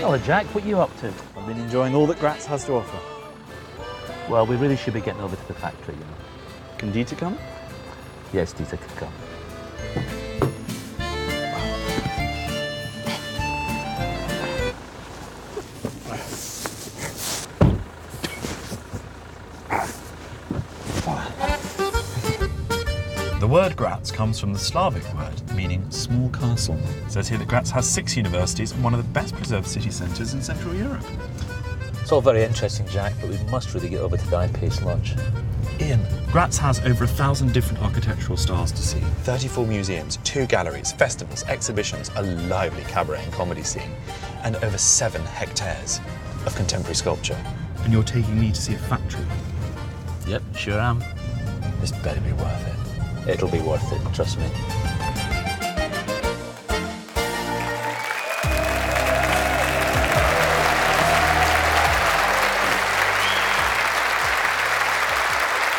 Hello, Jack. What are you up to? I've been enjoying all that Graz has to offer. Well, we really should be getting over to the factory, you know. Can Dieter come? Yes, Dieter could come. The word Graz comes from the Slavic word meaning small castle. It says here that Graz has 6 universities and one of the best preserved city centres in Central Europe. It's all very interesting, Jack, but we must really get over to the I-PACE launch. Ian, Graz has over 1,000 different architectural styles to see. 34 museums, 2 galleries, festivals, exhibitions, a lively cabaret and comedy scene, and over 7 hectares of contemporary sculpture. And you're taking me to see a factory? Yep, sure am. This better be worth it. It'll be worth it, trust me.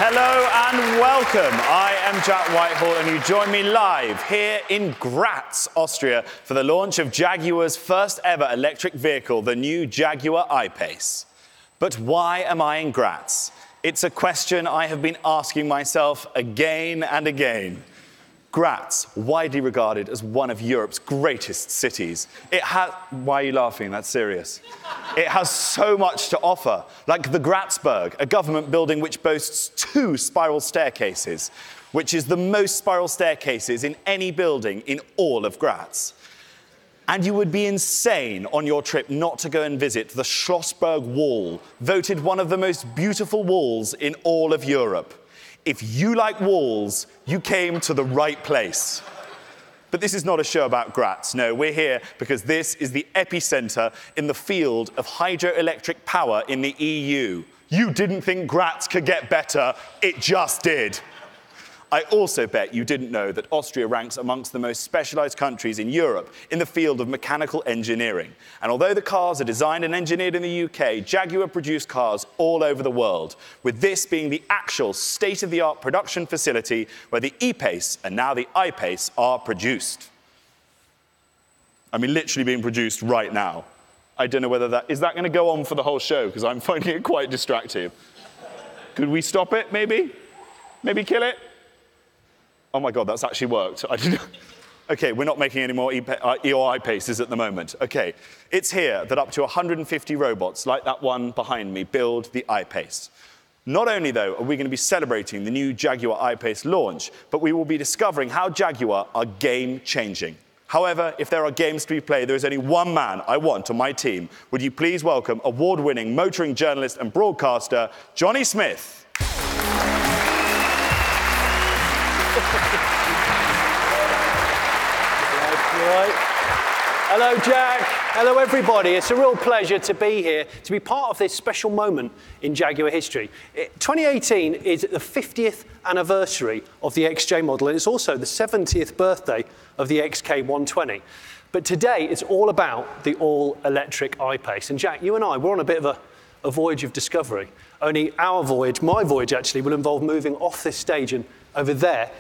Hello and welcome. I am Jack Whitehall and you join me live here in Graz, Austria for the launch of Jaguar's first ever electric vehicle, the new Jaguar I-PACE. But why am I in Graz? It's a question I have been asking myself again and again. Graz, widely regarded as one of Europe's greatest cities. Why are you laughing? That's serious. It has so much to offer, like the Grazberg, a government building which boasts 2 spiral staircases, which is the most spiral staircases in any building in all of Graz. And you would be insane on your trip not to go and visit the Schlossberg Wall, voted one of the most beautiful walls in all of Europe. If you like walls, you came to the right place. But this is not a show about Graz. No, we're here because this is the epicenter in the field of hydroelectric power in the EU. You didn't think Graz could get better. It just did. I also bet you didn't know that Austria ranks amongst the most specialized countries in Europe in the field of mechanical engineering. And although the cars are designed and engineered in the UK, Jaguar produce cars all over the world, with this being the actual state-of-the-art production facility where the E-PACE and now the I-PACE are produced. I mean, literally being produced right now. I don't know whether is that going to go on for the whole show, because I'm finding it quite distracting. Could we stop it, maybe? Maybe kill it? Oh my God, that's actually worked. Okay, we're not making any more I-PACEs at the moment. Okay, it's here that up to 150 robots, like that one behind me, build the I-PACE. Not only, though, are we going to be celebrating the new Jaguar I-PACE launch, but we will be discovering how Jaguar are game-changing. However, if there are games to be played, there is only one man I want on my team. Would you please welcome award-winning motoring journalist and broadcaster, Johnny Smith. Hello, Jack. Hello, everybody. It's a real pleasure to be here, to be part of this special moment in Jaguar history. 2018 is the 50th anniversary of the XJ model, and it's also the 70th birthday of the XK120. But today, it's all about the all-electric I-PACE. And Jack, you and I, we're on a bit of a voyage of discovery. Only our voyage, my voyage actually, will involve moving off this stage and over there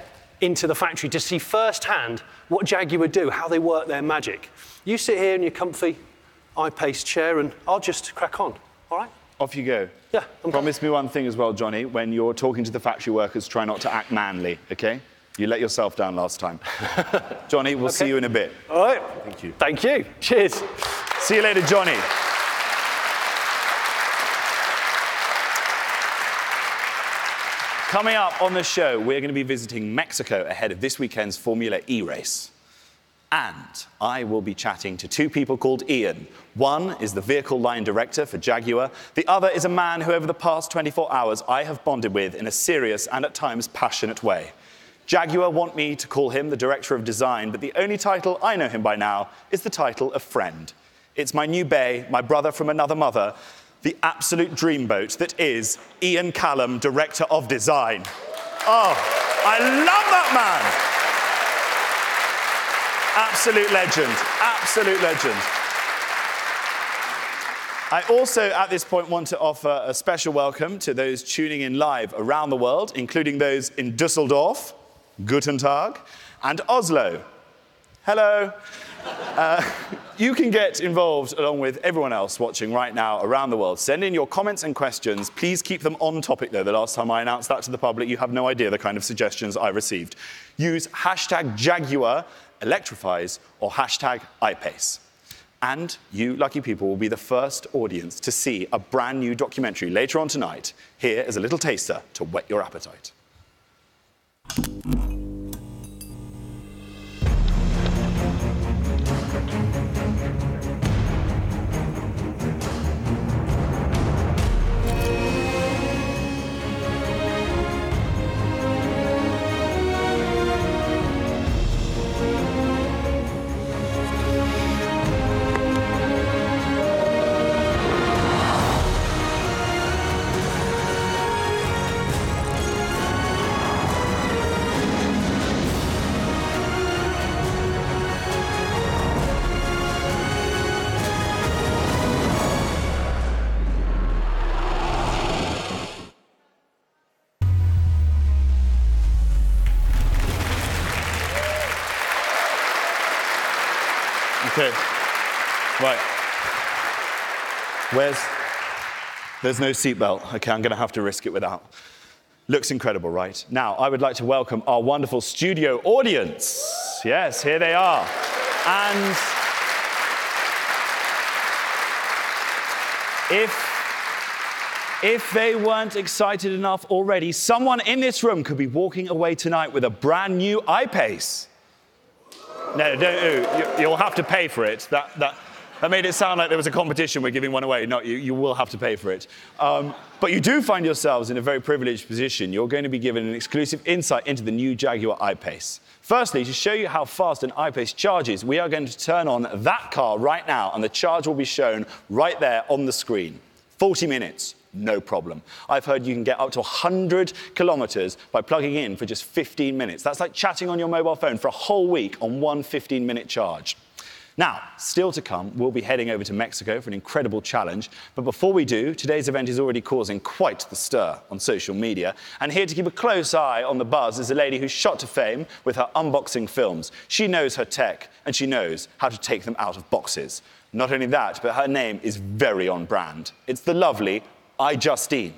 into the factory to see firsthand what Jaguar do, how they work their magic. You sit here in your comfy I-PACE chair and I'll just crack on, all right? Off you go. Yeah. Promise me one thing as well, Johnny. When you're talking to the factory workers, try not to act manly, OK? You let yourself down last time. Johnny, we'll see you in a bit. All right. Thank you. Thank you. Cheers. See you later, Johnny. Coming up on the show, we're going to be visiting Mexico ahead of this weekend's Formula E race. And I will be chatting to 2 people called Ian. One is the vehicle line director for Jaguar. The other is a man who over the past 24 hours I have bonded with in a serious and at times passionate way. Jaguar want me to call him the director of design, but the only title I know him by now is the title of friend. It's my new bae, my brother from another mother, the absolute dreamboat that is Ian Callum, Director of Design. Oh, I love that man. Absolute legend, absolute legend. I also, at this point, want to offer a special welcome to those tuning in live around the world, including those in Düsseldorf, Guten Tag, and Oslo. Hello. you can get involved along with everyone else watching right now around the world. Send in your comments and questions. Please keep them on topic, though. The last time I announced that to the public, you have no idea the kind of suggestions I received. Use hashtag Jaguar electrifies or hashtag I-PACE. And you, lucky people, will be the first audience to see a brand new documentary later on tonight. Here is a little taster to whet your appetite. Okay, right. There's no seatbelt. Okay, I'm going to have to risk it without. Looks incredible, right? Now, I would like to welcome our wonderful studio audience. Yes, here they are. And if they weren't excited enough already, someone in this room could be walking away tonight with a brand new I-PACE. No, don't. You'll have to pay for it. That made it sound like there was a competition. We're giving one away. No, you will have to pay for it. But you do find yourselves in a very privileged position. You're going to be given an exclusive insight into the new Jaguar I-PACE. Firstly, to show you how fast an I-PACE charges, we are going to turn on that car right now, and the charge will be shown right there on the screen. 40 minutes. No problem. I've heard you can get up to 100 kilometers by plugging in for just 15 minutes. That's like chatting on your mobile phone for a whole week on one 15-minute charge. Now, still to come, we'll be heading over to Mexico for an incredible challenge. But before we do, today's event is already causing quite the stir on social media. And here to keep a close eye on the buzz is a lady who's shot to fame with her unboxing films. She knows her tech, and she knows how to take them out of boxes. Not only that, but her name is very on brand. It's the lovely Justine.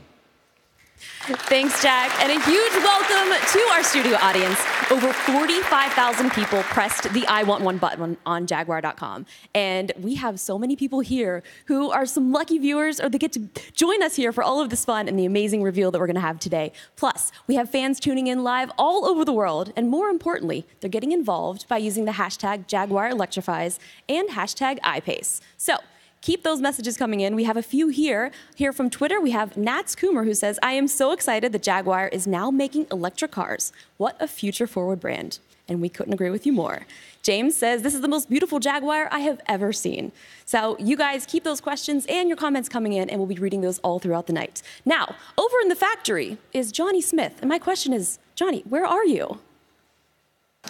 Thanks, Jack, and a huge welcome to our studio audience. Over 45,000 people pressed the I Want One button on Jaguar.com. And we have so many people here who are some lucky viewers, or they get to join us here for all of this fun and the amazing reveal that we're going to have today. Plus, we have fans tuning in live all over the world, and more importantly, they're getting involved by using the hashtag Jaguar Electrifies and hashtag I-PACE. So, keep those messages coming in. We have a few here. Here from Twitter, we have Nats Coomer, who says, I am so excited that Jaguar is now making electric cars. What a future-forward brand. And we couldn't agree with you more. James says, this is the most beautiful Jaguar I have ever seen. So you guys keep those questions and your comments coming in, and we'll be reading those all throughout the night. Now, over in the factory is Johnny Smith. And my question is, Johnny, where are you?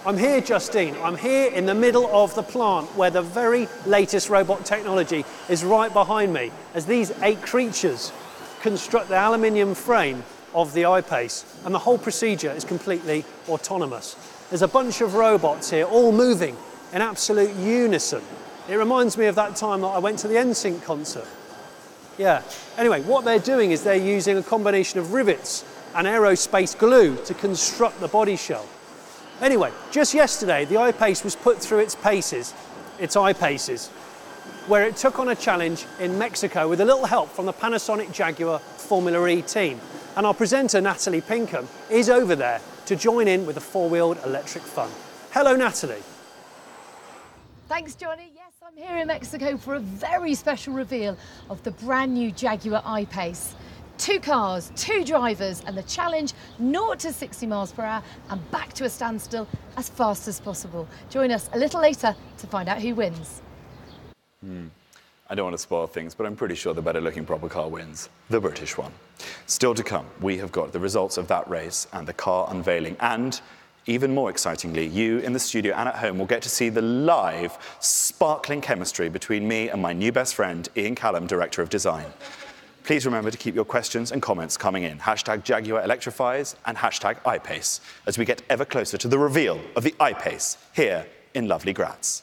I'm here, Justine. I'm here in the middle of the plant where the very latest robot technology is right behind me as these 8 creatures construct the aluminium frame of the I-PACE, and the whole procedure is completely autonomous. There's a bunch of robots here all moving in absolute unison. It reminds me of that time that I went to the NSYNC concert. Yeah. Anyway, what they're doing is they're using a combination of rivets and aerospace glue to construct the body shell. Anyway, just yesterday, the I-PACE was put through its I-PACEs, where it took on a challenge in Mexico with a little help from the Panasonic Jaguar Formula E team. And our presenter, Natalie Pinkham, is over there to join in with the four-wheeled electric fun. Hello, Natalie. Thanks, Johnny. Yes, I'm here in Mexico for a very special reveal of the brand new Jaguar I-PACE. 2 cars, 2 drivers, and the challenge 0 to 60 miles per hour and back to a standstill as fast as possible. Join us a little later to find out who wins. I don't want to spoil things, but I'm pretty sure the better-looking proper car wins. The British one. Still to come, we have got the results of that race and the car unveiling. And even more excitingly, you in the studio and at home will get to see the live, sparkling chemistry between me and my new best friend, Ian Callum, Director of Design. Please remember to keep your questions and comments coming in. Hashtag Jaguar Electrifies and hashtag I-PACE as we get ever closer to the reveal of the I-PACE here in lovely Graz.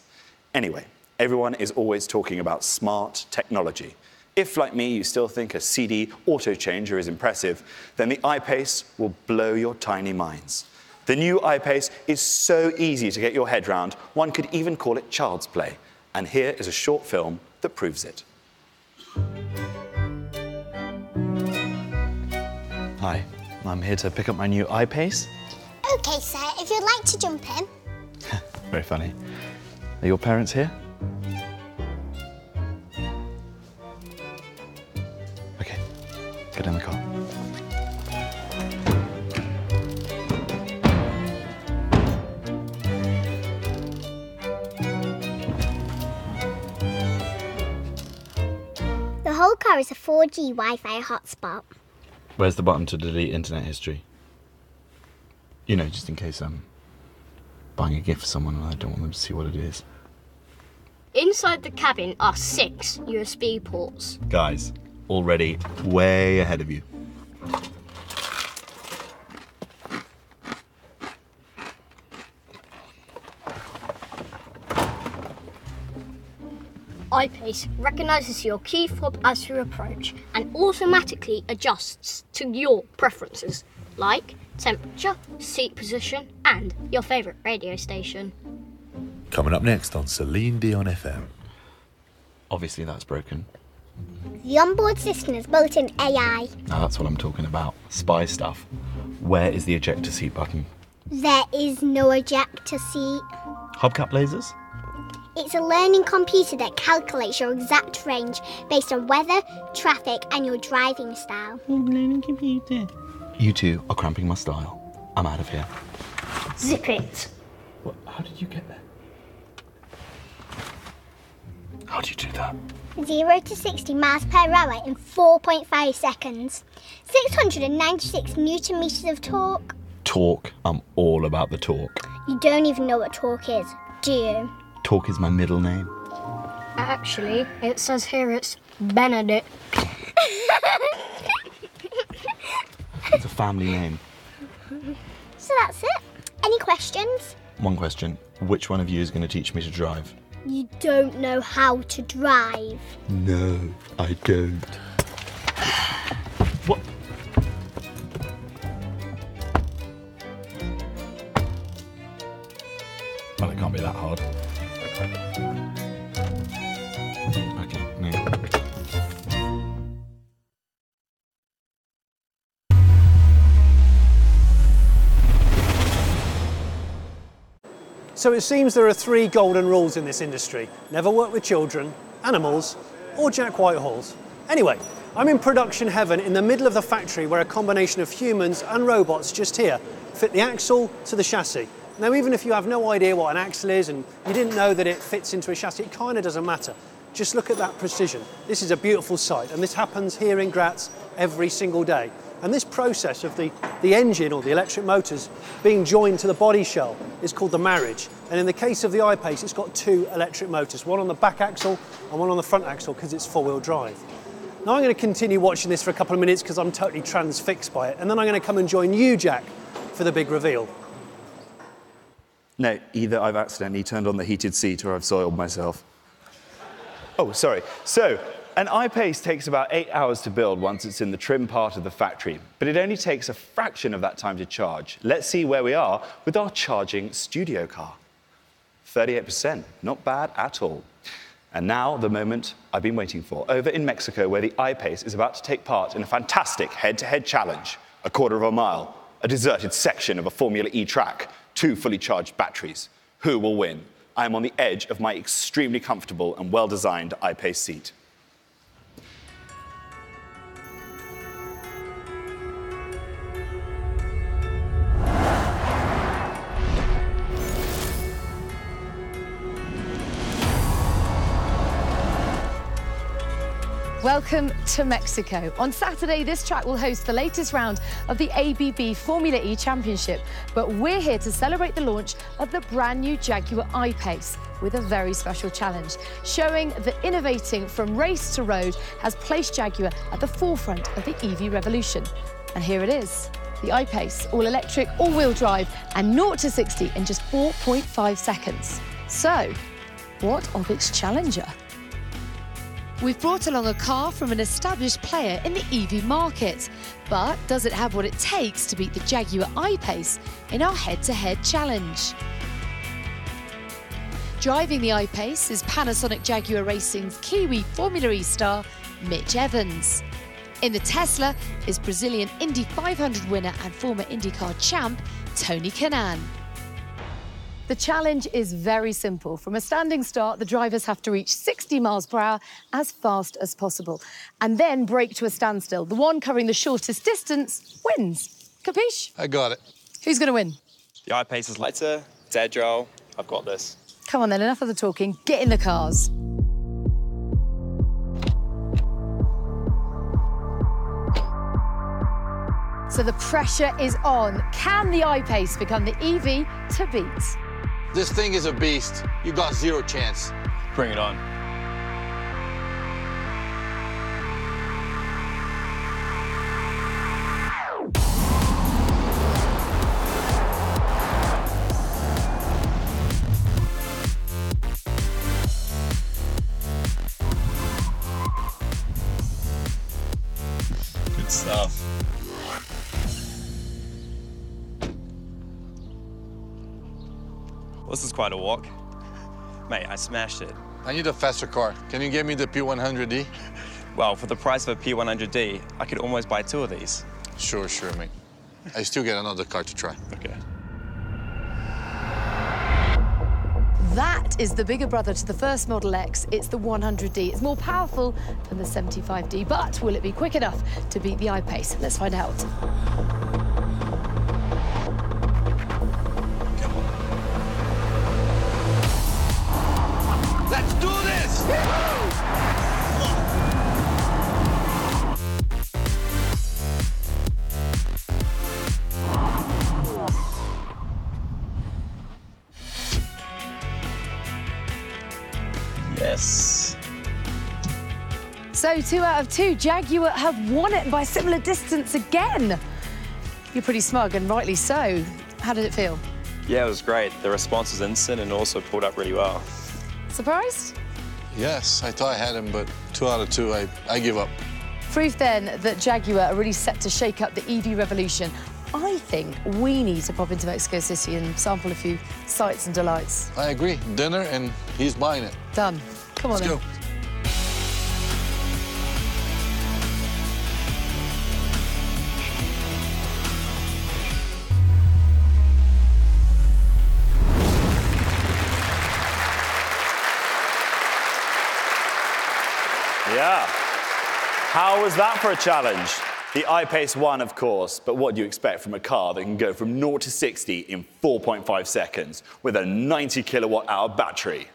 Anyway, everyone is always talking about smart technology. If, like me, you still think a CD auto changer is impressive, then the I-PACE will blow your tiny minds. The new I-PACE is so easy to get your head round, one could even call it child's play. And here is a short film that proves it. Hi, I'm here to pick up my new I-PACE. OK, sir, if you'd like to jump in. Very funny. Are your parents here? OK, get in the car. The whole car is a 4G Wi-Fi hotspot. Where's the button to delete internet history? You know, just in case I'm buying a gift for someone and I don't want them to see what it is. Inside the cabin are 6 USB ports. Guys, already way ahead of you. I-PACE recognises your key fob as you approach and automatically adjusts to your preferences, like temperature, seat position, and your favourite radio station. Coming up next on Celine Dion FM. Obviously that's broken. The onboard system is built-in AI. Now that's what I'm talking about. Spy stuff. Where is the ejector seat button? There is no ejector seat. Hubcap lasers? It's a learning computer that calculates your exact range based on weather, traffic, and your driving style. Learning computer. You two are cramping my style. I'm out of here. Zip it. What? How did you get there? How do you do that? 0 to 60 miles per hour in 4.5 seconds. 696 newton meters of torque. Torque. I'm all about the torque. You don't even know what torque is, do you? Torque is my middle name. Actually, it says here it's Benedict. It's a family name. So that's it. Any questions? One question. Which one of you is going to teach me to drive? You don't know how to drive. No, I don't. What? Well, it can't be that hard. Okay, no. So it seems there are 3 golden rules in this industry. Never work with children, animals, or Jack Whitehall's. Anyway, I'm in production heaven in the middle of the factory where a combination of humans and robots just here fit the axle to the chassis. Now, even if you have no idea what an axle is and you didn't know that it fits into a chassis, it kind of doesn't matter. Just look at that precision. This is a beautiful sight, and this happens here in Graz every single day. And this process of the engine or the electric motors being joined to the body shell is called the marriage. And in the case of the I-PACE, it's got 2 electric motors, one on the back axle and one on the front axle because it's 4-wheel drive. Now I'm going to continue watching this for a couple of minutes because I'm totally transfixed by it. And then I'm going to come and join you, Jack, for the big reveal. No, either I've accidentally turned on the heated seat or I've soiled myself. Oh, sorry. So, an I-PACE takes about 8 hours to build once it's in the trim part of the factory, but it only takes a fraction of that time to charge. Let's see where we are with our charging studio car. 38%, not bad at all. And now, the moment I've been waiting for, over in Mexico, where the I-PACE is about to take part in a fantastic head-to-head challenge. A quarter of a mile, a deserted section of a Formula E track, 2 fully charged batteries. Who will win? I am on the edge of my extremely comfortable and well-designed I-PACE seat. Welcome to Mexico. On Saturday, this track will host the latest round of the ABB Formula E Championship, but we're here to celebrate the launch of the brand new Jaguar I-PACE with a very special challenge, showing that innovating from race to road has placed Jaguar at the forefront of the EV revolution. And here it is, the I-PACE, all-electric, all-wheel drive, and 0 to 60 in just 4.5 seconds. So, What of its challenger? We've brought along a car from an established player in the EV market, but does it have what it takes to beat the Jaguar I-PACE in our head-to-head challenge? Driving the I-PACE is Panasonic Jaguar Racing's Kiwi Formula E star, Mitch Evans. In the Tesla is Brazilian Indy 500 winner and former IndyCar champ, Tony Kanaan. The challenge is very simple. From a standing start, the drivers have to reach 60 miles per hour as fast as possible and then brake to a standstill. The one covering the shortest distance wins. Capiche? I got it. Who's going to win? The I-PACE is lighter, it's agile. I've got this. Come on then, enough of the talking. Get in the cars. So the pressure is on. Can the I-PACE become the EV to beat? This thing is a beast. You got zero chance. Bring it on. Good stuff. This is quite a walk. Mate, I smashed it. I need a faster car. Can you get me the P100D? Well, for the price of a P100D, I could almost buy 2 of these. Sure, mate. I still get another car to try. Okay. That is the bigger brother to the first Model X. It's the 100D. It's more powerful than the 75D, but will it be quick enough to beat the I-PACE? Let's find out. Let's do this! Yes. So 2 out of 2, Jaguar have won it by a similar distance again. You're pretty smug, and rightly so. How did it feel? Yeah, it was great. The response was instant and also pulled up really well. Surprised? Yes, I thought I had him, but 2 out of 2, I give up. Proof then that Jaguar are really set to shake up the EV revolution. I think we need to pop into Mexico City and sample a few sights and delights. I agree. Dinner, and he's buying it. Done. Come on Let's then. go. Yeah. How was that for a challenge? The I-PACE won, of course, but what do you expect from a car that can go from 0 to 60 in 4.5 seconds with a 90 kilowatt-hour battery?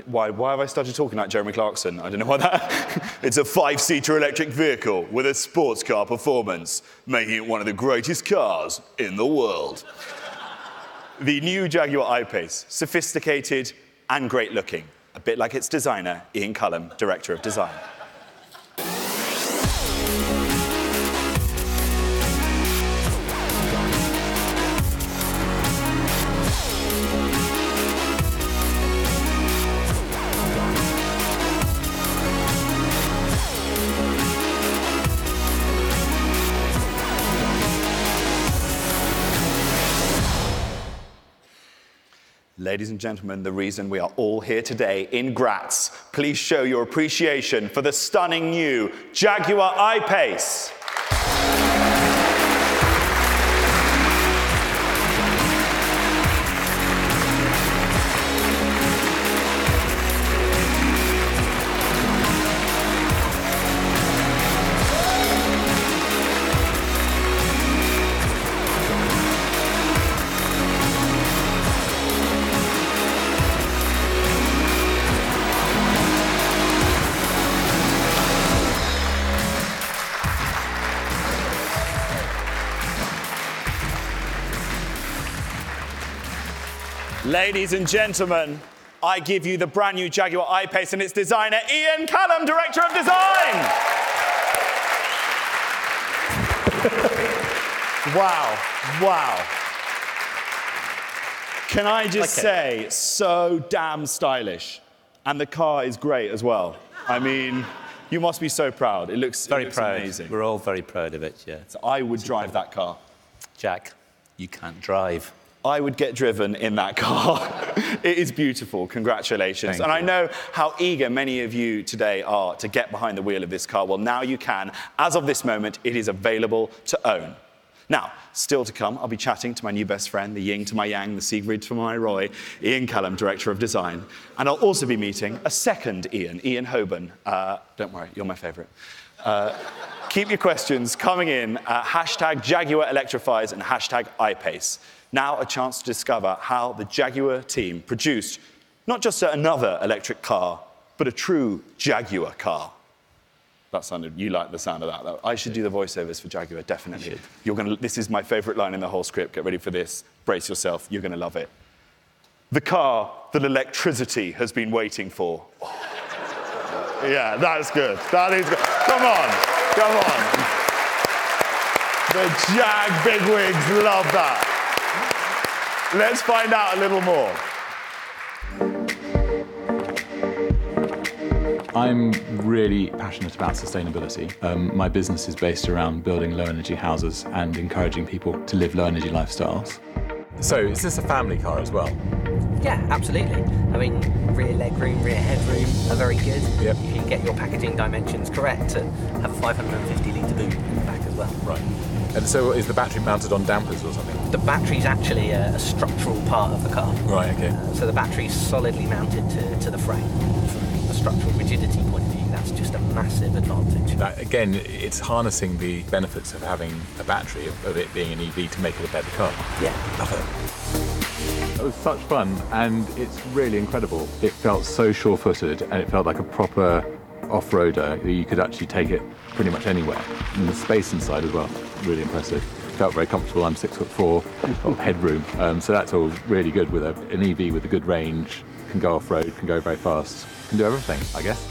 Why have I started talking like Jeremy Clarkson? I don't know why that... It's a 5-seater electric vehicle with a sports car performance, making it one of the greatest cars in the world. The new Jaguar I-PACE, sophisticated and great-looking, a bit like its designer, Ian Callum, Director of Design. Ladies and gentlemen, the reason we are all here today in Graz, please show your appreciation for the stunning new Jaguar I-PACE. Ladies and gentlemen, I give you the brand new Jaguar I-PACE and its designer, Ian Callum, Director of Design. Wow, wow. Can I just say, so damn stylish. And the car is great as well. I mean, you must be so proud. It looks amazing. We're all very proud of it, yeah. So I would drive that car. Jack, you can't drive. I would get driven in that car. It is beautiful. Congratulations. Thank and I you. know how eager many of you today are to get behind the wheel of this car. Well, now you can. As of this moment, it is available to own. Now, still to come, I'll be chatting to my new best friend, the yin to my yang, the Siegfried to my Roy, Ian Callum, Director of Design. And I'll also be meeting a second Ian, Ian Hoban. Don't worry, you're my favourite. Keep your questions coming in at hashtag Jaguar Electrifies and hashtag I-PACE. Now a chance to discover how the Jaguar team produced not just another electric car, but a true Jaguar car. That sounded, you like the sound of that, though. I should do the voiceovers for Jaguar, definitely. This is my favourite line in the whole script. Get ready for this. Brace yourself. You're going to love it. The car that electricity has been waiting for. Yeah, that's good. That is good. Come on. Come on. The Jag bigwigs love that. Let's find out a little more. I'm really passionate about sustainability. My business is based around building low-energy houses and encouraging people to live low-energy lifestyles. So, is this a family car as well? Yeah, absolutely. I mean, rear legroom, rear headroom are very good. Yep. You can get your packaging dimensions correct and have a 550-litre boot in the back as well. Right. And so, is the battery mounted on dampers or something? The battery's actually a structural part of the car. Right, okay. So the battery's solidly mounted to the frame. From a structural rigidity point of view, that's just a massive advantage. That, again, it's harnessing the benefits of having a battery, of it being an EV, to make it a better car. Yeah. Love it. It was such fun, and it's really incredible. It felt so sure-footed, and it felt like a proper off-roader. You could actually take it pretty much anywhere. And the space inside as well, really impressive. Felt very comfortable. I'm 6'4", got headroom, so that's all really good with an EV with a good range. Can go off-road, can go very fast, can do everything, I guess.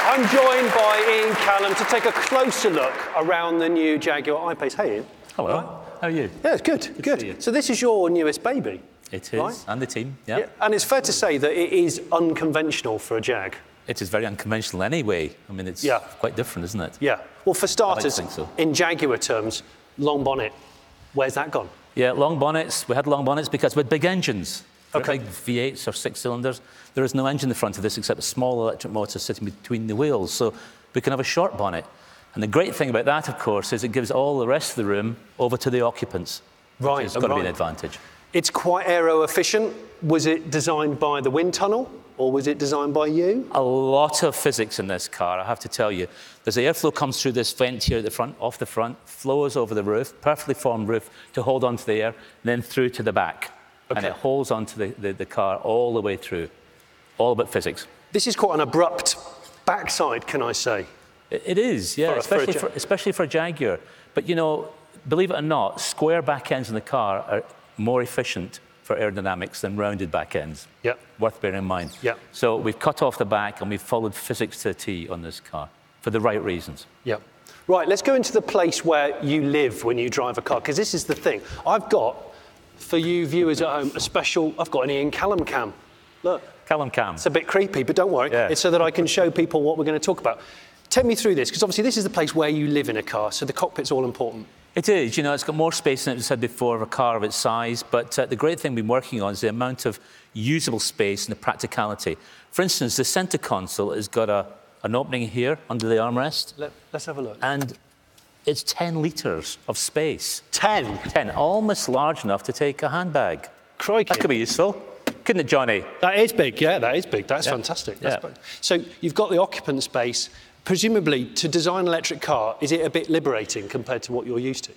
I'm joined by Ian Callum to take a closer look around the new Jaguar I-PACE. Hey, Ian. Hello. Right. How are you? Yeah, it's good. Good. So this is your newest baby. It is, right? and the team, yeah. And it's fair to say that it is unconventional for a Jag. It is very unconventional anyway. I mean, it's quite different, isn't it? Yeah. Well, for starters, I think so. in Jaguar terms, long bonnet, where's that gone? Yeah, long bonnets. We had long bonnets because we had big engines. Okay. Big V8s or 6 cylinders. There is no engine in the front of this except a small electric motor sitting between the wheels. So we can have a short bonnet. And the great thing about that, of course, is it gives all the rest of the room over to the occupants. Right. It's got to be an advantage. It's quite aero efficient. Was it designed by the wind tunnel or was it designed by you? A lot of physics in this car, I have to tell you. There's airflow comes through this vent here at the front, off the front, flows over the roof, perfectly formed roof to hold onto the air, and then through to the back. Okay. And it holds onto the car all the way through. All about physics. This is quite an abrupt backside, can I say? It is, yeah, especially for a Jaguar. But, you know, believe it or not, square back ends in the car are more efficient for aerodynamics than rounded back ends. Yeah. Worth bearing in mind. Yeah. So we've cut off the back and we've followed physics to a T on this car for the right reasons. Yeah. Right, let's go into the place where you live when you drive a car, because this is the thing. I've got, for you viewers at home, I've got an Ian Callum cam. Look. Callum cam. It's a bit creepy, but don't worry. Yeah. It's so that I can show people what we're going to talk about. Take me through this, because obviously this is the place where you live in a car, so the cockpit's all important. It is, you know, it's got more space than it was said before of a car of its size, but the great thing we've been working on is the amount of usable space and the practicality. For instance, the centre console has got an opening here under the armrest. Let's have a look. And it's 10 litres of space. 10? 10, almost large enough to take a handbag. Crikey. That could be useful, couldn't it, Johnny? That is big, yeah, that is big. That's fantastic. That's big. So you've got the occupant space. Presumably, to design an electric car, is it a bit liberating compared to what you're used to?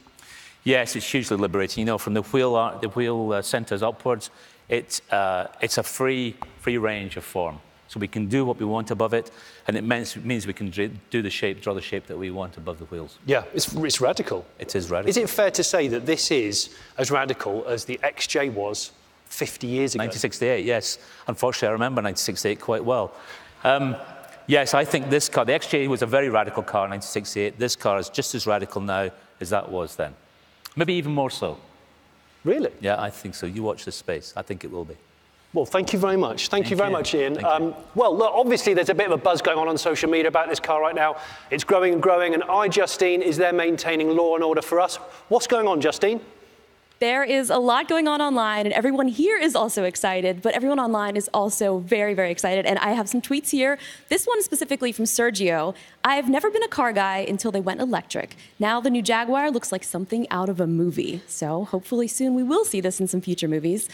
Yes, it's hugely liberating. You know, from the wheel centres upwards, it's a free range of form. So we can do what we want above it, and it means we can draw the shape that we want above the wheels. Yeah, it's radical. It is radical. Is it fair to say that this is as radical as the XJ was 50 years ago? 1968, yes. Unfortunately, I remember 1968 quite well. Yes, I think this car, the XJ was a very radical car in 1968. This car is just as radical now as that was then. Maybe even more so. Really? Yeah, I think so. You watch this space. I think it will be. Well, thank you very much. Thank you very much, Ian. Thank you. Well, look, obviously there's a bit of a buzz going on social media about this car right now. It's growing and growing, and Justine is there maintaining law and order for us. What's going on, Justine? There is a lot going on online, and everyone here is also excited, but everyone online is also very, very excited. And I have some tweets here. This one specifically from Sergio. I've never been a car guy until they went electric. Now the new Jaguar looks like something out of a movie. So hopefully soon we will see this in some future movies.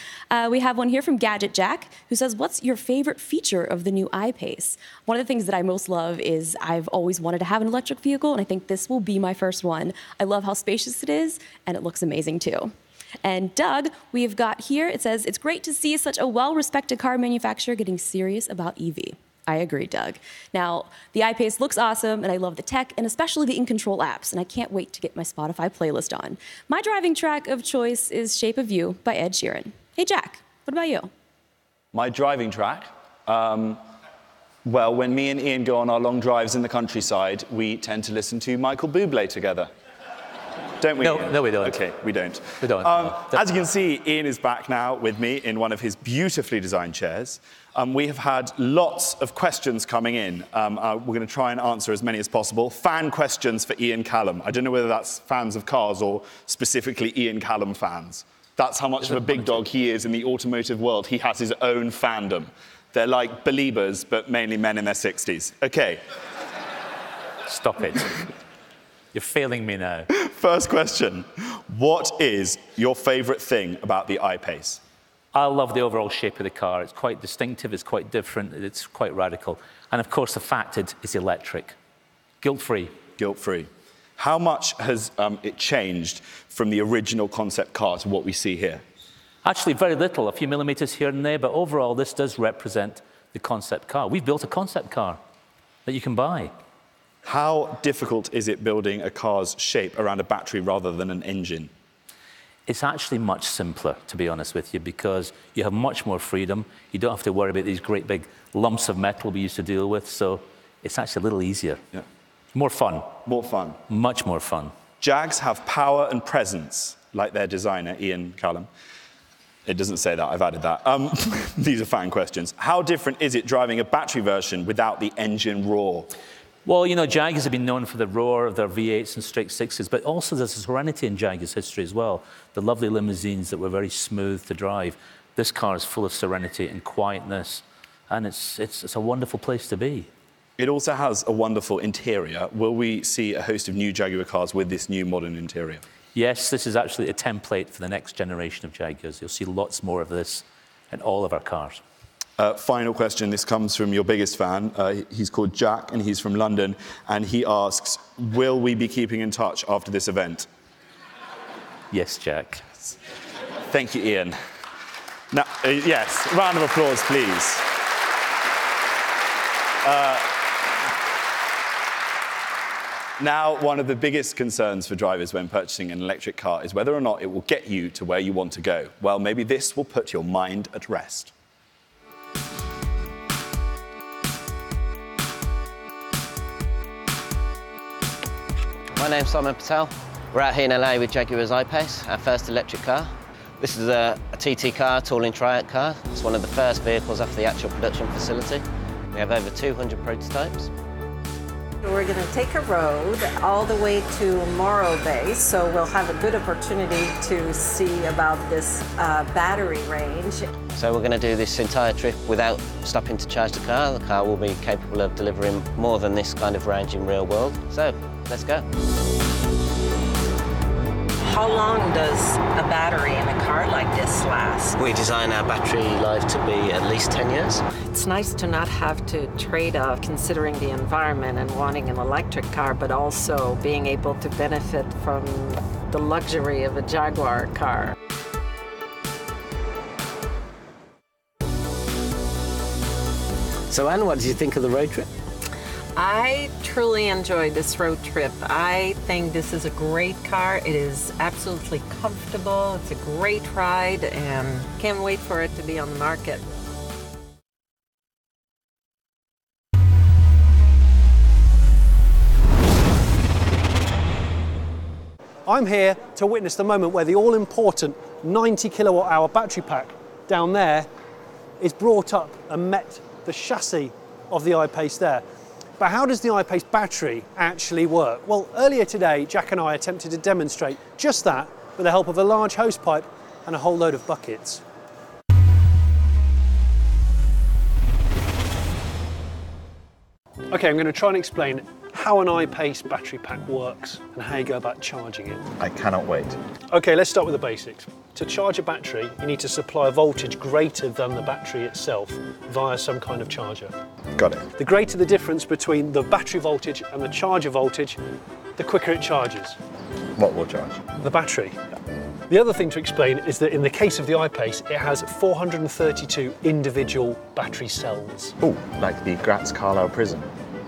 We have one here from Gadget Jack, who says, what's your favorite feature of the new I-PACE? One of the things that I most love is I've always wanted to have an electric vehicle, and I think this will be my first one. I love how spacious it is, and it looks amazing too. And Doug, we've got here, it says, it's great to see such a well-respected car manufacturer getting serious about EV. I agree, Doug. Now, the I-PACE looks awesome, and I love the tech, and especially the in-control apps, and I can't wait to get my Spotify playlist on. My driving track of choice is Shape of You by Ed Sheeran. Hey, Jack, what about you? My driving track? Well, when me and Ian go on our long drives in the countryside, we tend to listen to Michael Bublé together. Don't we? No, we don't. Okay, we don't. We don't. As you can see, Ian is back now with me in one of his beautifully designed chairs. We have had lots of questions coming in. We're going to try and answer as many as possible. Fan questions for Ian Callum. I don't know whether that's fans of cars or specifically Ian Callum fans. That's how much of a big dog he is in the automotive world. He has his own fandom. They're like Beliebers, but mainly men in their 60s. Okay. Stop it. You're failing me now. First question. What is your favourite thing about the I-PACE? I love the overall shape of the car. It's quite distinctive, it's quite different, it's quite radical. And of course, the fact it's electric. Guilt-free. Guilt-free. How much has it changed from the original concept car to what we see here? Actually, very little, a few millimetres here and there, but overall, this does represent the concept car. We've built a concept car that you can buy. How difficult is it building a car's shape around a battery rather than an engine? It's actually much simpler, to be honest with you, because you have much more freedom. You don't have to worry about these great big lumps of metal we used to deal with, so it's actually a little easier. Yeah. More fun. More fun. Much more fun. Jags have power and presence, like their designer, Ian Callum. It doesn't say that, I've added that. These are fan questions. How different is it driving a battery version without the engine roar? Well, you know, Jaguars have been known for the roar of their V8s and straight sixes, but also there's a serenity in Jaguars' history as well. The lovely limousines that were very smooth to drive. This car is full of serenity and quietness, and it's a wonderful place to be. It also has a wonderful interior. Will we see a host of new Jaguar cars with this new modern interior? Yes, this is actually a template for the next generation of Jaguars. You'll see lots more of this in all of our cars. Final question. This comes from your biggest fan. He's called Jack, and he's from London. And he asks, will we be keeping in touch after this event? Yes, Jack. Thank you, Ian. Now, yes, round of applause, please. Now, one of the biggest concerns for drivers when purchasing an electric car is whether or not it will get you to where you want to go. Well, maybe this will put your mind at rest. My name's Simon Patel. We're out here in LA with Jaguar's I-PACE, our first electric car. This is a TT car, Touring Triac car. It's one of the first vehicles off the actual production facility. We have over 200 prototypes. We're going to take a road all the way to Morro Bay, so we'll have a good opportunity to see about this battery range. So we're going to do this entire trip without stopping to charge the car. The car will be capable of delivering more than this kind of range in real world. So, let's go. How long does a battery in a car like this last? We design our battery life to be at least 10 years. It's nice to not have to trade off considering the environment and wanting an electric car, but also being able to benefit from the luxury of a Jaguar car. So Anne, what did you think of the road trip? I truly enjoyed this road trip. I think this is a great car. It is absolutely comfortable. It's a great ride, and can't wait for it to be on the market. I'm here to witness the moment where the all-important 90 kilowatt hour battery pack down there is brought up and met the chassis of the I-PACE there. But how does the I-PACE battery actually work? Well, earlier today, Jack and I attempted to demonstrate just that with the help of a large hose pipe and a whole load of buckets. Okay, I'm going to try and explain how an I-PACE battery pack works and how you go about charging it. I cannot wait. Okay, let's start with the basics. To charge a battery, you need to supply a voltage greater than the battery itself via some kind of charger. Got it. The greater the difference between the battery voltage and the charger voltage, the quicker it charges. What will charge? The battery. The other thing to explain is that in the case of the I-PACE, it has 432 individual battery cells. Oh, like the Graz Carlisle prison.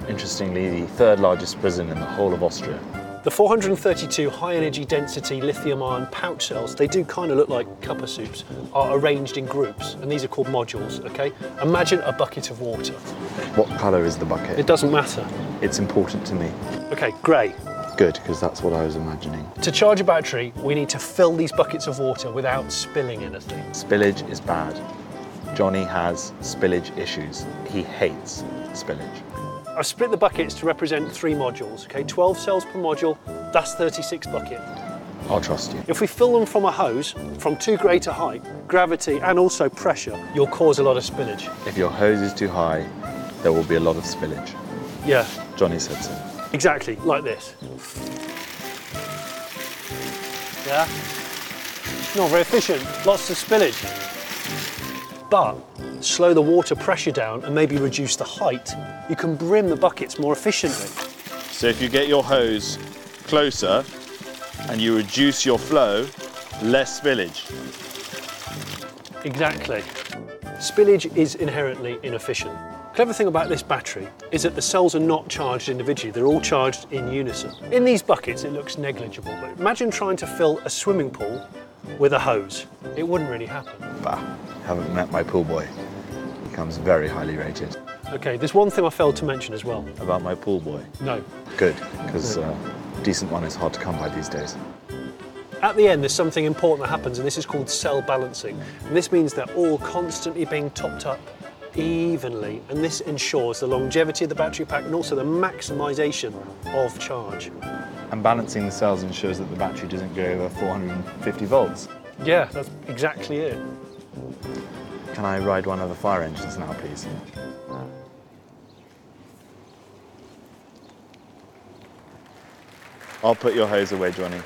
Interestingly, the third largest prison in the whole of Austria. The 432 high energy density lithium-ion pouch cells, they do kind of look like cuppa soups, are arranged in groups, and these are called modules, okay? Imagine a bucket of water. What colour is the bucket? It doesn't matter. It's important to me. Okay, grey. Good, because that's what I was imagining. To charge a battery, we need to fill these buckets of water without spilling anything. Spillage is bad. Johnny has spillage issues. He hates spillage. I've split the buckets to represent 3 modules, okay? 12 cells per module, that's 36 buckets. I'll trust you. If we fill them from a hose, from too great a height, gravity and also pressure, you'll cause a lot of spillage. If your hose is too high, there will be a lot of spillage. Yeah. Johnny said so. Exactly, like this. Yeah? Not very efficient, lots of spillage. But slow the water pressure down and maybe reduce the height, you can brim the buckets more efficiently. So if you get your hose closer and you reduce your flow, less spillage. Exactly. Spillage is inherently inefficient. Clever thing about this battery is that the cells are not charged individually, they're all charged in unison. In these buckets it looks negligible, but imagine trying to fill a swimming pool with a hose. It wouldn't really happen. Bah, haven't met my pool boy. He comes very highly rated. Okay, there's one thing I failed to mention as well. About my pool boy? No. Good, because a decent one is hard to come by these days. At the end, there's something important that happens, and this is called cell balancing. And this means they're all constantly being topped up evenly, and this ensures the longevity of the battery pack and also the maximisation of charge. And balancing the cells ensures that the battery doesn't go over 450 volts. Yeah, that's exactly it. Can I ride one of the fire engines now, please? I'll put your hose away, Johnny.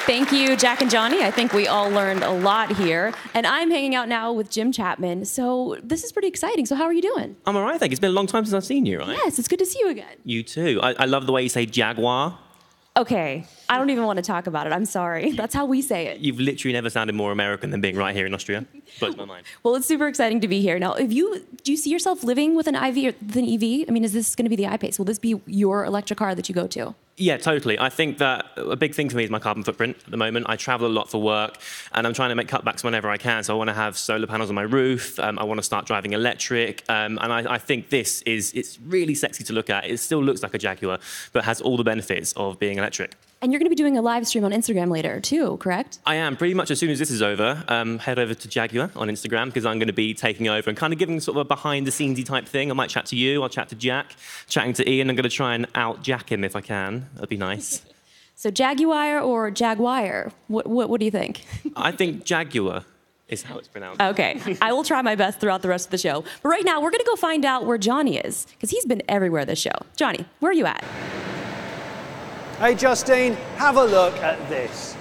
Thank you, Jack and Johnny. I think we all learned a lot here. And I'm hanging out now with Jim Chapman. So this is pretty exciting. So how are you doing? I'm all right, thank you. It's been a long time since I've seen you, right? Yes, it's good to see you again. You too. I love the way you say Jaguar. Okay, I don't even want to talk about it. I'm sorry. That's how we say it. You've literally never sounded more American than being right here in Austria. Blows my mind. Well, it's super exciting to be here. Now, do you see yourself living with an IV or with an EV? I mean, is this going to be the I-PACE? Will this be your electric car that you go to? Yeah, totally. I think that a big thing for me is my carbon footprint at the moment. I travel a lot for work and I'm trying to make cutbacks whenever I can. So I want to have solar panels on my roof. I want to start driving electric. And I think it's really sexy to look at. It still looks like a Jaguar, but has all the benefits of being electric. And you're going to be doing a live stream on Instagram later too, correct? I am. Pretty much as soon as this is over, head over to Jaguar on Instagram because I'm going to be taking over and kind of giving sort of a behind-the-scenes-y type thing. I might chat to you, I'll chat to Jack, chatting to Ian. I'm going to try and out-Jack him if I can. That'd be nice. So Jaguar or Jaguar? What do you think? I think Jaguar is how it's pronounced. Okay, I will try my best throughout the rest of the show. But right now, we're going to go find out where Johnny is because he's been everywhere this show. Johnny, where are you at? Hey Justine, have a look at this.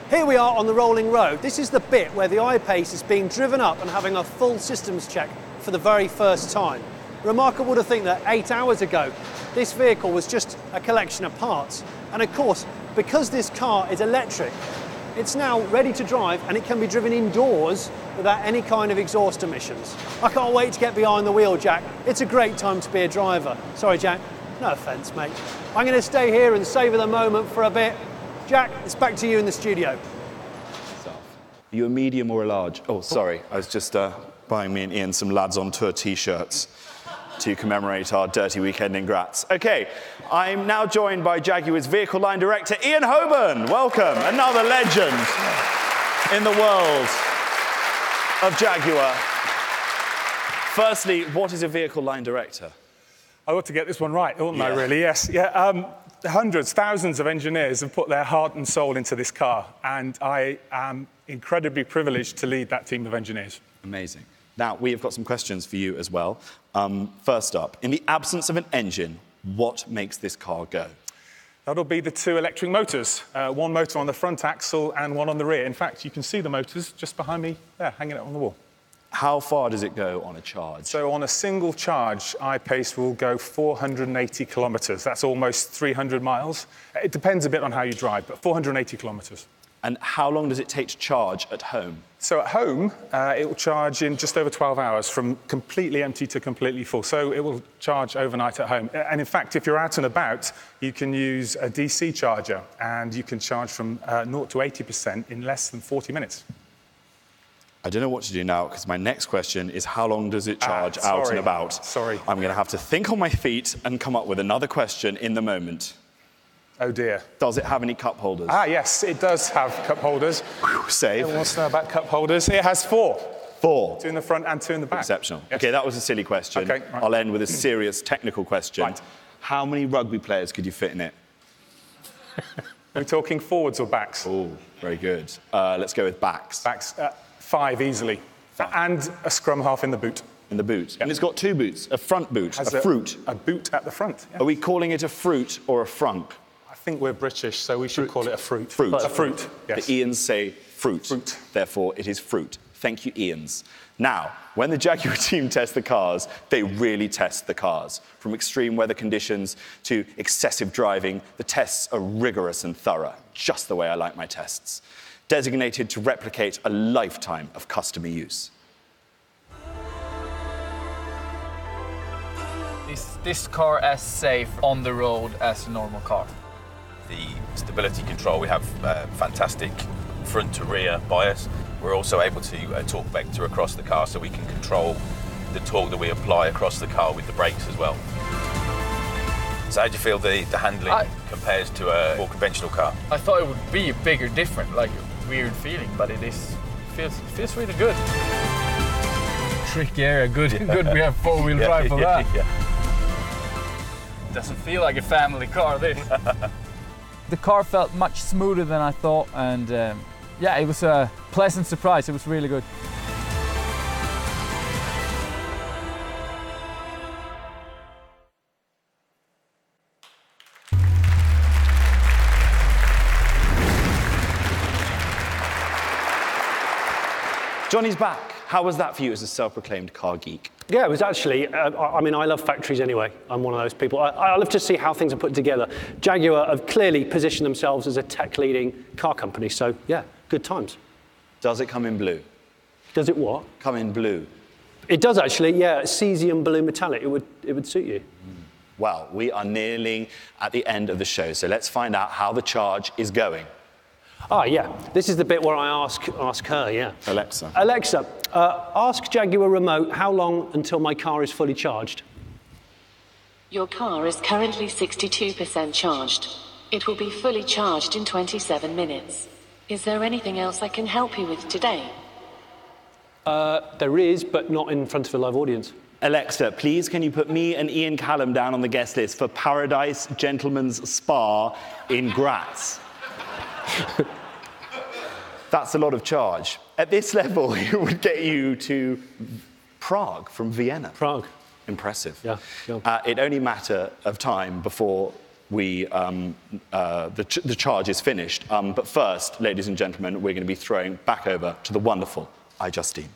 Here we are on the rolling road. This is the bit where the I-PACE is being driven up and having a full systems check for the very first time. Remarkable to think that 8 hours ago, this vehicle was just a collection of parts. And of course, because this car is electric, it's now ready to drive and it can be driven indoors without any kind of exhaust emissions. I can't wait to get behind the wheel, Jack. It's a great time to be a driver. Sorry, Jack. No offence, mate. I'm going to stay here and savour the moment for a bit. Jack, it's back to you in the studio. Are you a medium or a large? Oh, sorry. I was just buying me and Ian some Lads on Tour t-shirts. to commemorate our dirty weekend in Graz. OK, I'm now joined by Jaguar's vehicle line director, Ian Callum. Welcome, another legend in the world of Jaguar. Firstly, what is a vehicle line director? I ought to get this one right, oughtn't I, really? Yes. Yeah. Hundreds, thousands of engineers have put their heart and soul into this car, and I am incredibly privileged to lead that team of engineers. Amazing. Now, we have got some questions for you as well. First up, in the absence of an engine, what makes this car go? That'll be the two electric motors, one motor on the front axle and one on the rear. In fact, you can see the motors just behind me there, hanging out on the wall. How far does it go on a charge? So on a single charge, I-PACE will go 480 kilometres. That's almost 300 miles. It depends a bit on how you drive, but 480 kilometres. And how long does it take to charge at home? So at home, it will charge in just over 12 hours from completely empty to completely full. So it will charge overnight at home. And in fact, if you're out and about, you can use a DC charger and you can charge from 0 to 80% in less than 40 minutes. I don't know what to do now, because my next question is how long does it charge out and about? Sorry. I'm going to have to think on my feet and come up with another question in the moment. Oh, dear. Does it have any cup holders? Ah, yes, it does have cup holders. Save. Everyone wants to know about cup holders. It has 4. 4. 2 in the front and 2 in the back. Exceptional. Yes. OK, that was a silly question. Okay, right. I'll end with a serious technical question. Right. How many rugby players could you fit in it? Are we talking forwards or backs? Oh, very good. Let's go with backs. Backs. 5 easily. And a scrum half in the boot. In the boot. Yep. And it's got 2 boots, a front boot, a fruit. A boot at the front. Yeah. Are we calling it a fruit or a frunk? I think we're British, so we should call it a fruit. Fruit. A fruit, yes. The Ians say fruit. Fruit. Therefore, it is fruit. Thank you, Ians. Now, when the Jaguar team test the cars, they really test the cars. From extreme weather conditions to excessive driving, the tests are rigorous and thorough, just the way I like my tests. Designated to replicate a lifetime of customer use. Is this car as safe on the road as a normal car? The stability control, we have fantastic front to rear bias. We're also able to torque vector across the car, so we can control the torque that we apply across the car with the brakes as well. So how do you feel the handling compares to a more conventional car? I thought it would be a bigger difference, like a weird feeling, but it feels really good. Tricky area, good we have 4-wheel drive for that. Doesn't feel like a family car, this. The car felt much smoother than I thought, and yeah, it was a pleasant surprise. It was really good. Johnny's back. How was that for you as a self-proclaimed car geek? Yeah, it was actually, I mean, I love factories anyway. I'm one of those people. I love to see how things are put together. Jaguar have clearly positioned themselves as a tech-leading car company, so yeah, good times. Does it come in blue? Does it what? Come in blue. It does actually, yeah, cesium blue metallic. It would suit you. Well, we are nearly at the end of the show, so let's find out how the charge is going. Ah, yeah. This is the bit where I ask her, yeah. Alexa. Alexa, ask Jaguar Remote how long until my car is fully charged. Your car is currently 62% charged. It will be fully charged in 27 minutes. Is there anything else I can help you with today? There is, but not in front of a live audience. Alexa, please can you put me and Ian Callum down on the guest list for Paradise Gentleman's Spa in Graz? That's a lot of charge. At this level, it would get you to Prague from Vienna. Prague. Impressive. Yeah. It only matter of time before we the charge is finished. But first, ladies and gentlemen, we're going to be throwing back over to the wonderful iJustine.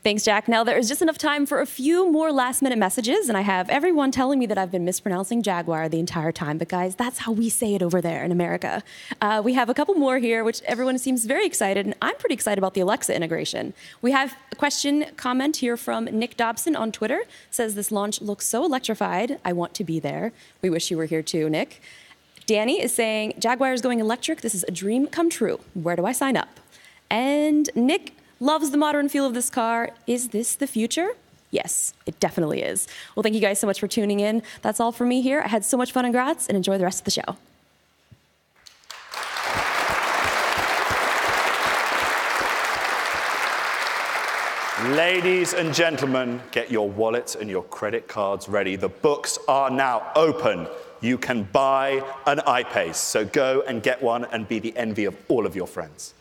Thanks, Jack. Now, there is just enough time for a few more last-minute messages, and I have everyone telling me that I've been mispronouncing Jaguar the entire time, but guys, that's how we say it over there in America. We have a couple more here, which everyone seems very excited, and I'm pretty excited about the Alexa integration. We have a comment here from Nick Dobson on Twitter. Says, this launch looks so electrified. I want to be there. We wish you were here too, Nick. Danny is saying, Jaguar is going electric. This is a dream come true. Where do I sign up? And Nick loves the modern feel of this car. Is this the future? Yes, it definitely is. Well, thank you guys so much for tuning in. That's all from me here. I had so much fun in Graz, and enjoy the rest of the show. Ladies and gentlemen, get your wallets and your credit cards ready. The books are now open. You can buy an I-PACE, so go and get one and be the envy of all of your friends.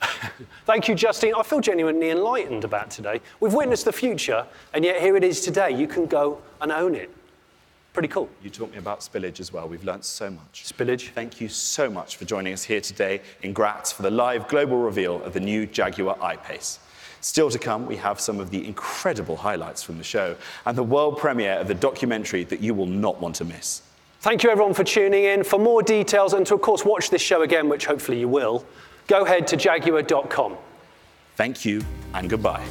Thank you, Justine. I feel genuinely enlightened about today. We've witnessed the future, and yet here it is today. You can go and own it. Pretty cool. You taught me about spillage as well. We've learned so much. Spillage. Thank you so much for joining us here today in Graz for the live global reveal of the new Jaguar I-PACE. Still to come, we have some of the incredible highlights from the show and the world premiere of the documentary that you will not want to miss. Thank you, everyone, for tuning in. For more details and to, of course, watch this show again, which hopefully you will, go ahead to Jaguar.com. Thank you and goodbye.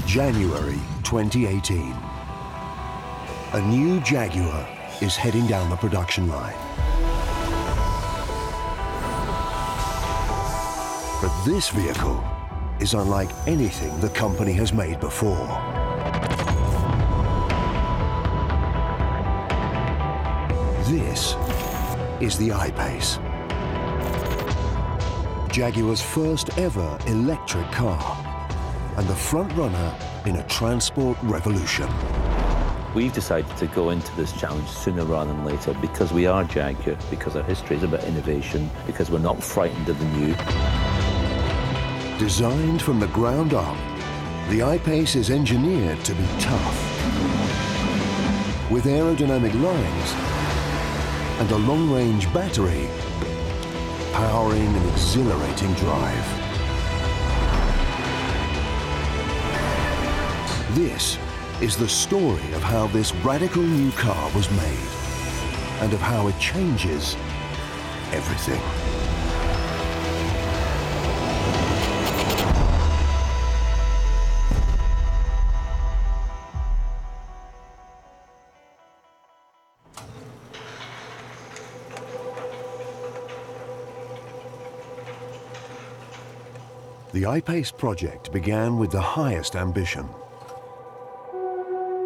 January 2018. A new Jaguar is heading down the production line. But this vehicle is unlike anything the company has made before. This is the I-PACE. Jaguar's first ever electric car, and the front runner in a transport revolution. We've decided to go into this challenge sooner rather than later because we are Jaguar, because our history is about innovation, because we're not frightened of the new. Designed from the ground up, the I-PACE is engineered to be tough. With aerodynamic lines and a long-range battery powering an exhilarating drive. This is the story of how this radical new car was made and of how it changes everything. The I-PACE project began with the highest ambition: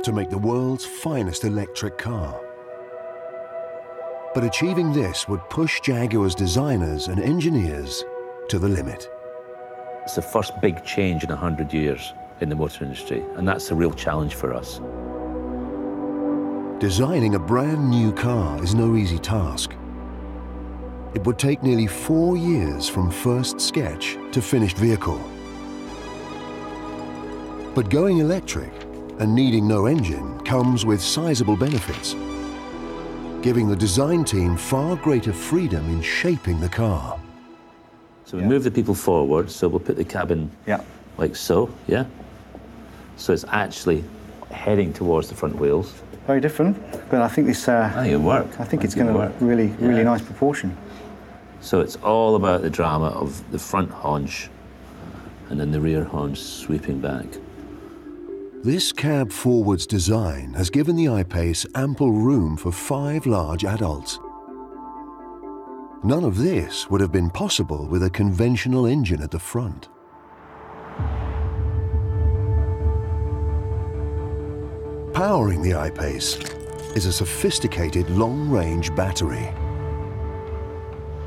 to make the world's finest electric car. But achieving this would push Jaguar's designers and engineers to the limit. It's the first big change in 100 years in the motor industry, and that's a real challenge for us. Designing a brand new car is no easy task. It would take nearly 4 years from first sketch to finished vehicle. But going electric and needing no engine comes with sizable benefits, giving the design team far greater freedom in shaping the car. So we move the people forward, so we'll put the cabin like so, yeah? So it's actually heading towards the front wheels. Very different, but I think this... I think it'll work. I think it's going to really nice proportion. So it's all about the drama of the front haunch and then the rear haunch sweeping back. This cab forwards design has given the I-PACE ample room for 5 large adults. None of this would have been possible with a conventional engine at the front. Powering the I-PACE is a sophisticated long-range battery.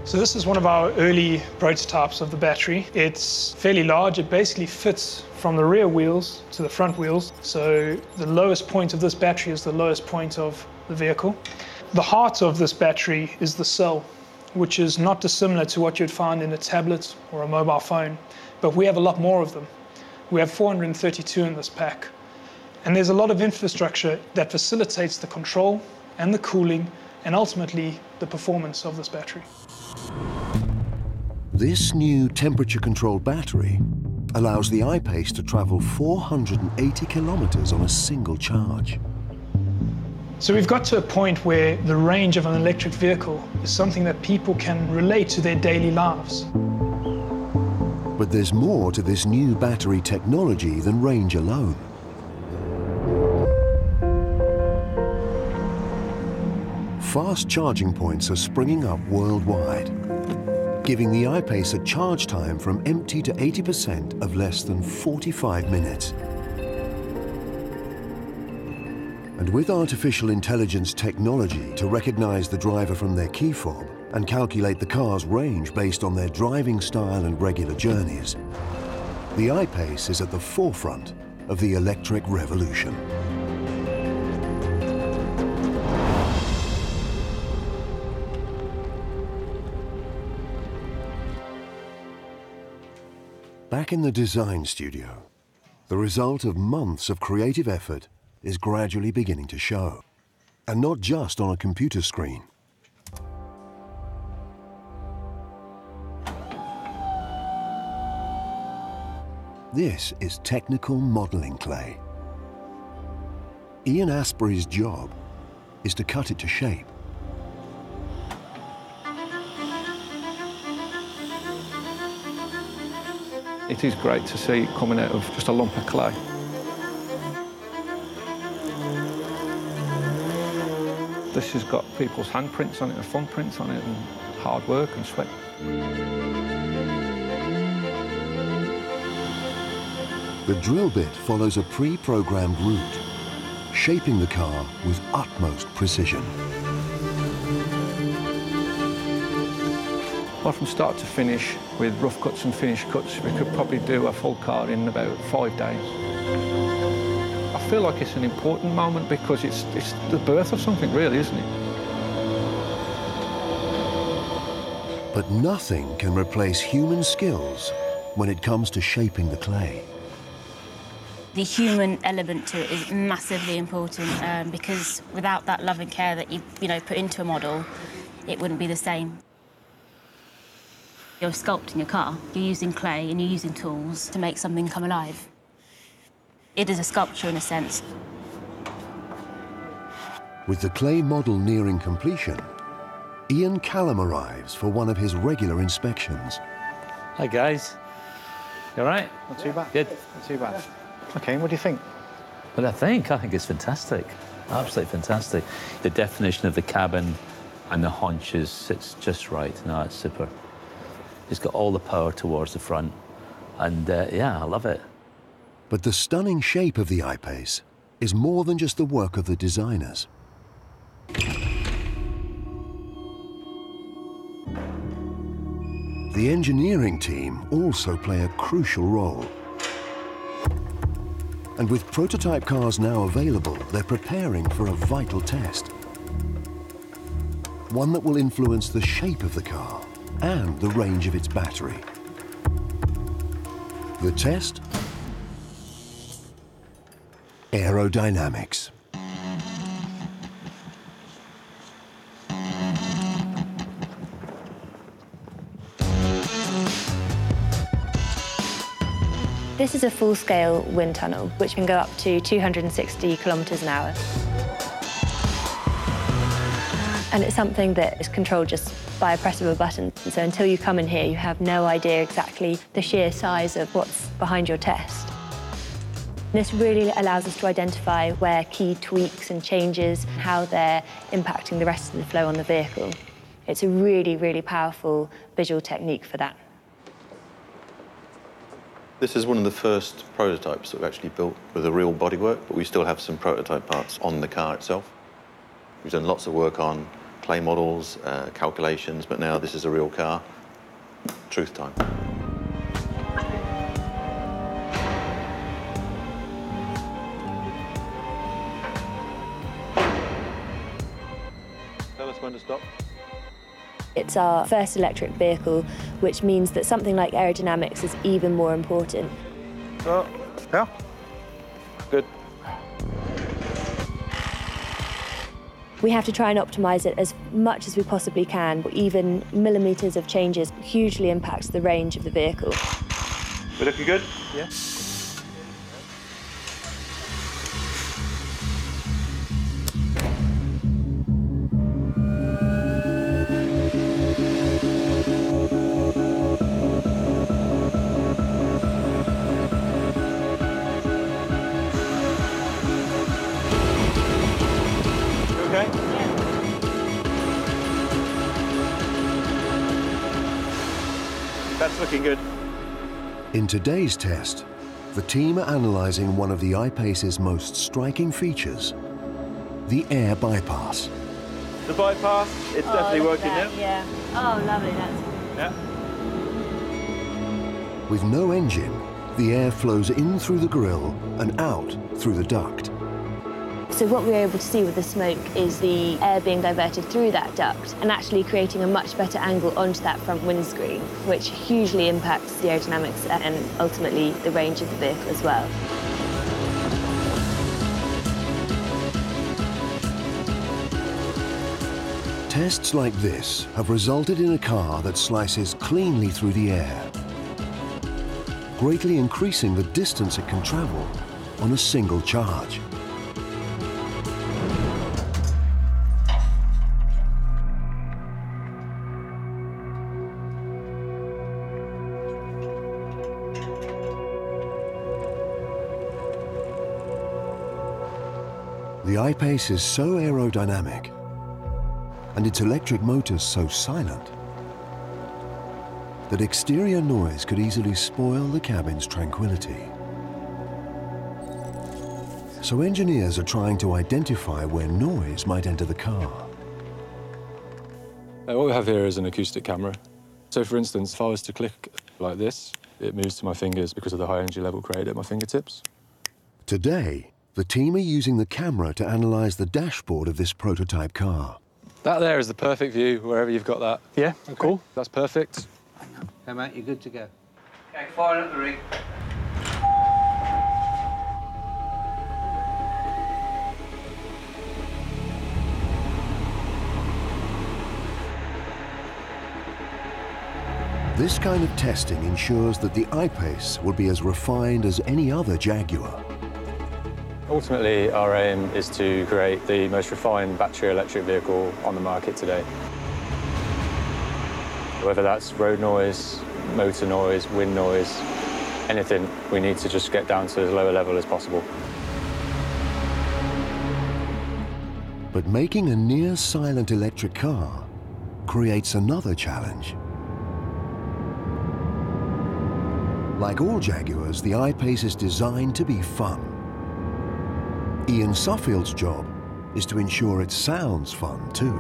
So this is one of our early prototypes of the battery. It's fairly large. It basically fits from the rear wheels to the front wheels. So the lowest point of this battery is the lowest point of the vehicle. The heart of this battery is the cell, which is not dissimilar to what you'd find in a tablet or a mobile phone, but we have a lot more of them. We have 432 in this pack. And there's a lot of infrastructure that facilitates the control and the cooling and ultimately the performance of this battery. This new temperature-controlled battery allows the I-PACE to travel 480 kilometers on a single charge. So we've got to a point where the range of an electric vehicle is something that people can relate to their daily lives. But there's more to this new battery technology than range alone. Fast charging points are springing up worldwide, giving the I-PACE a charge time from empty to 80% of less than 45 minutes. And with artificial intelligence technology to recognize the driver from their key fob and calculate the car's range based on their driving style and regular journeys, the I-PACE is at the forefront of the electric revolution. Back in the design studio, the result of months of creative effort is gradually beginning to show, and not just on a computer screen. This is technical modeling clay. Ian Asbury's job is to cut it to shape. It is great to see it coming out of just a lump of clay. This has got people's handprints on it and thumbprints on it and hard work and sweat. The drill bit follows a pre-programmed route, shaping the car with utmost precision. Well, from start to finish, with rough cuts and finish cuts, we could probably do a full car in about 5 days. I feel like it's an important moment because it's the birth of something, really, isn't it? But nothing can replace human skills when it comes to shaping the clay. The human element to it is massively important because without that love and care that you put into a model, it wouldn't be the same. You're sculpting your car, you're using clay and you're using tools to make something come alive. It is a sculpture in a sense. With the clay model nearing completion, Ian Callum arrives for one of his regular inspections. Hi guys, you all right? Not too bad. Good. Not too bad. Okay, what do you think? Well, I think it's fantastic, absolutely fantastic. The definition of the cabin and the haunches sits just right. No, it's super. It's got all the power towards the front, and yeah, I love it. But the stunning shape of the I-PACE is more than just the work of the designers. The engineering team also play a crucial role. And with prototype cars now available, they're preparing for a vital test. One that will influence the shape of the car and the range of its battery. The test? Aerodynamics. This is a full-scale wind tunnel, which can go up to 260 kilometers an hour. And it's something that is controlled just by a press of a button. So until you come in here, you have no idea exactly the sheer size of what's behind your test. This really allows us to identify where key tweaks and changes, how they're impacting the rest of the flow on the vehicle. It's a really, really powerful visual technique for that. This is one of the first prototypes that we've actually built with a real bodywork, but we still have some prototype parts on the car itself. We've done lots of work on clay models, calculations, but now this is a real car. Truth time. Tell us when to stop. It's our first electric vehicle, which means that something like aerodynamics is even more important. Yeah. Good. We have to try and optimise it as much as we possibly can. Even millimetres of changes hugely impacts the range of the vehicle. We're looking good? Yeah. Okay. That's looking good. In today's test, the team are analysing one of the I-PACE's most striking features, the air bypass. The bypass, it's definitely working now. Yeah. Oh, lovely, that's Yeah. With no engine, the air flows in through the grille and out through the duct. So what we're able to see with the smoke is the air being diverted through that duct and actually creating a much better angle onto that front windscreen, which hugely impacts the aerodynamics and ultimately the range of the vehicle as well. Tests like this have resulted in a car that slices cleanly through the air, greatly increasing the distance it can travel on a single charge. The I-PACE is so aerodynamic and its electric motors so silent that exterior noise could easily spoil the cabin's tranquility. So engineers are trying to identify where noise might enter the car. What we have here is an acoustic camera. So for instance, if I was to click like this, it moves to my fingers because of the high energy level created at my fingertips. Today, the team are using the camera to analyse the dashboard of this prototype car. That there is the perfect view, wherever you've got that. Yeah, okay. Cool. That's perfect. Okay, mate, you're good to go. Okay, fire up the rig. This kind of testing ensures that the I-PACE will be as refined as any other Jaguar. Ultimately, our aim is to create the most refined battery electric vehicle on the market today. Whether that's road noise, motor noise, wind noise, anything, we need to just get down to as low a level as possible. But making a near-silent electric car creates another challenge. Like all Jaguars, the I-PACE is designed to be fun. Ian Suffield's job is to ensure it sounds fun too.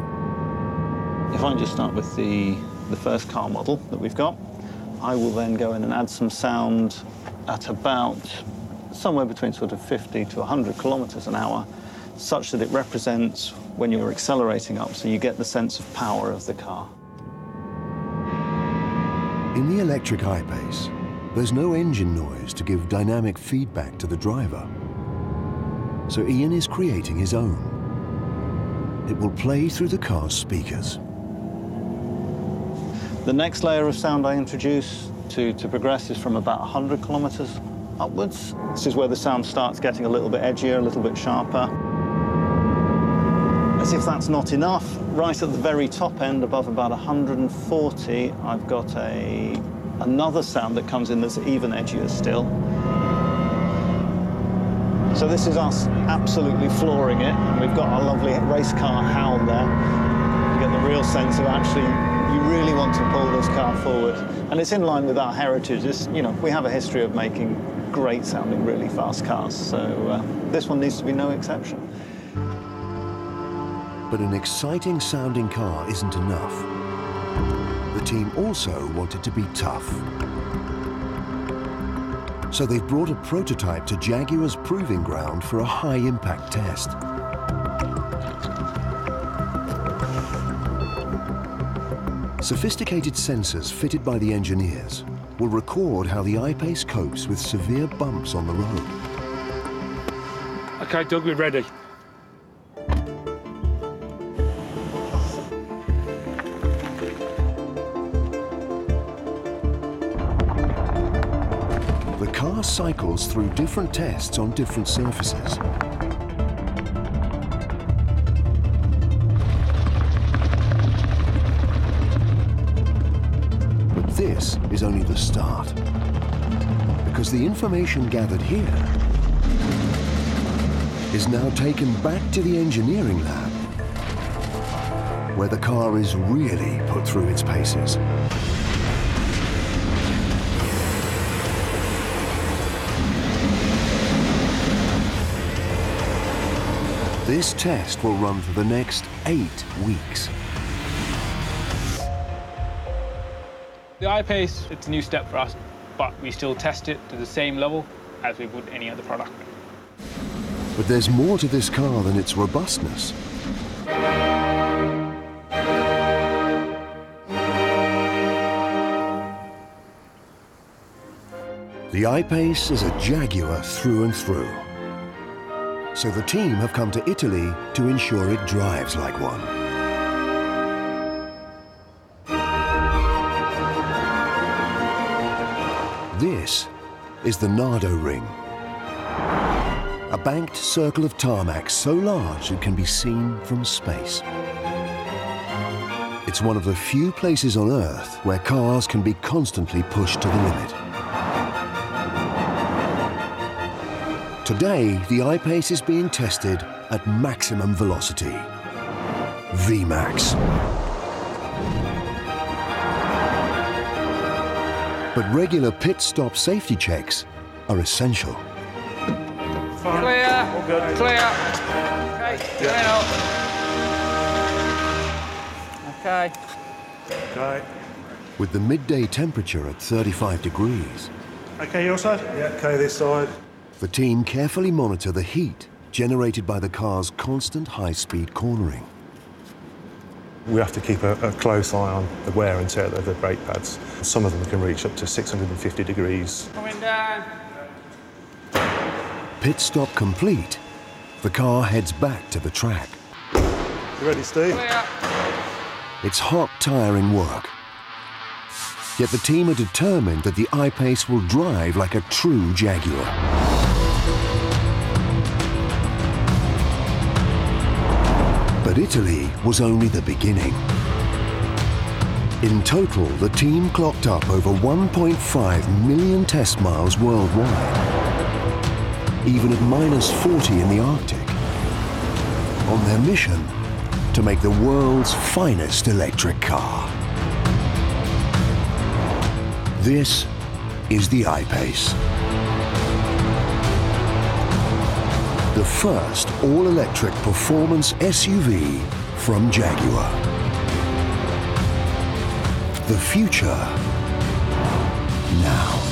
If I just start with the first car model that we've got, I will then go in and add some sound at about somewhere between sort of 50 to 100 kilometers an hour, such that it represents when you're accelerating up, so you get the sense of power of the car. In the electric I-PACE, there's no engine noise to give dynamic feedback to the driver. So Ian is creating his own. It will play through the car's speakers. The next layer of sound I introduce to progress is from about 100 kilometers upwards. This is where the sound starts getting a little bit edgier, a little bit sharper. As if that's not enough, right at the very top end, above about 140, I've got another sound that comes in that's even edgier still. So this is us absolutely flooring it, and we've got our lovely race car howl there. You get the real sense of actually, you really want to pull this car forward. And it's in line with our heritage. You know, we have a history of making great sounding, really fast cars, so this one needs to be no exception. But an exciting sounding car isn't enough. The team also wanted to be tough. So they've brought a prototype to Jaguar's proving ground for a high-impact test. Sophisticated sensors fitted by the engineers will record how the I-PACE copes with severe bumps on the road. Okay, Doug, we're ready. cycles through different tests on different surfaces. But this is only the start, because the information gathered here is now taken back to the engineering lab, where the car is really put through its paces. This test will run for the next 8 weeks. The I-PACE, it's a new step for us, but we still test it to the same level as we would any other product. But there's more to this car than its robustness. The I-PACE is a Jaguar through and through. So the team have come to Italy to ensure it drives like one. This is the Nardo Ring, a banked circle of tarmac so large it can be seen from space. It's one of the few places on Earth where cars can be constantly pushed to the limit. Today, the I-PACE is being tested at maximum velocity, VMAX. But regular pit stop safety checks are essential. Clear. All good. Clear. Okay. Clear. Okay. Okay. With the midday temperature at 35 degrees. Okay, your side? Yeah, okay, this side. The team carefully monitor the heat generated by the car's constant high-speed cornering. We have to keep a close eye on the wear and tear of the brake pads. Some of them can reach up to 650 degrees. Coming down. Pit stop complete, the car heads back to the track. You ready, Steve? Clear. It's hot, tiring work. Yet the team are determined that the I-PACE will drive like a true Jaguar. But Italy was only the beginning. In total, the team clocked up over 1.5 million test miles worldwide, even at -40 in the Arctic, on their mission to make the world's finest electric car. This is the I-PACE. The first all-electric performance SUV from Jaguar. The future now.